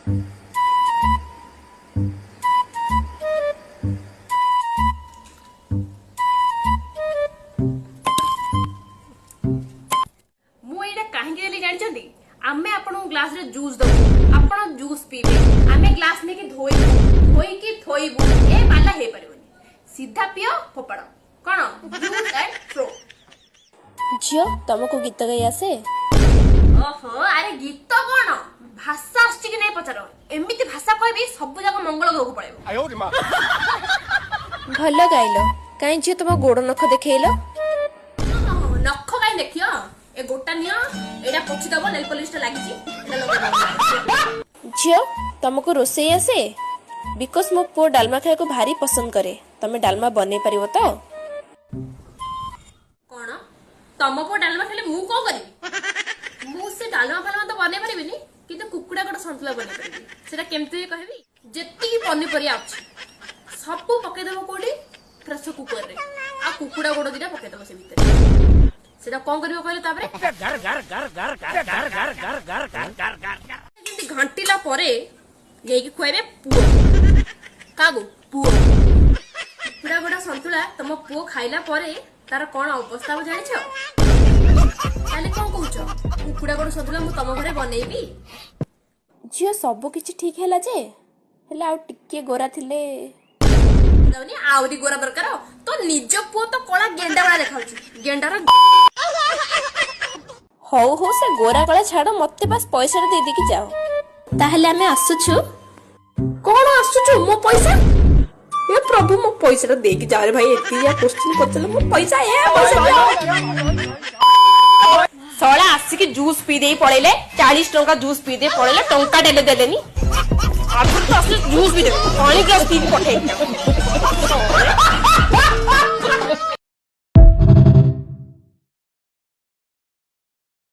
आमे आपन ग्लास रे जूस दबु आपन जूस पीबे आमे ग्लास में के धोई की थोइबु ए बाला हे परबनी सीधा पियो फोपड़ कोन जूस एंड थ्रो। झियो तुमको गीत गाई आसे? ओहो अरे गीत कोन भाषा आछि कि नै पचारो एमिति भाषा कहबी सब जगह मंगल गो पड़ेबो। आयो रे मां भल गाइलो काई झियो तुम गोड़ नख देखैलो? नख काई देखियो ए गोटा नियो एडा पोछि दबो नेल पॉलिश टा लागि छी। झियो तुमको रोसई आसे? बिकॉज मो पो डालमा खाए को भारी पसंद करे तमे डालमा बने परिबो तो? कोन तम पो डालमा खाले मु को करी मु से डालमा फालमा तो बने परिबिनी किंतु कुकुडा कोड संतुला बने परिबी सेटा केमते कहबी जेती पनी परिया अछि सब पके देबो कोडी प्रेशर कुकर रे आ कुकुडा कोड दिना पके देबो से भीतर सेटा कोन करियो कहले ताबरे घर घंटीला परे येकी खुआबे पुओ कागो पुओ कुकुडा कोड संतुला तम पुओ खाइला परे तार कोन अवस्था हो जानि छ ताले कोन कहउछ कुकुडा कोड संतुला मु तम घरे बनेइबी। झियो सब किछि ठीक हैला जे हैला आ टिके गोरा थिले दवनी आउरी गोरा दरकार तो निज पुओ तो कोला गेंडा वाला देखाउछ गेंडार हो से गोरा कला छाड़ मते पास पैसा दे दे कि जाओ ताहले हमें आसुछु। कोन आसुछु मो पैसा ए प्रभु मो पैसा दे कि जा रे भाई एती या क्वेश्चन पचल मो पैसा सळा आसी कि जूस पी देई पड़ेले 40 टंका जूस पी दे पड़ेले टंका डेले देलेनी आखिर तो असली जूस भी दे पानी ग्लास पी के पठे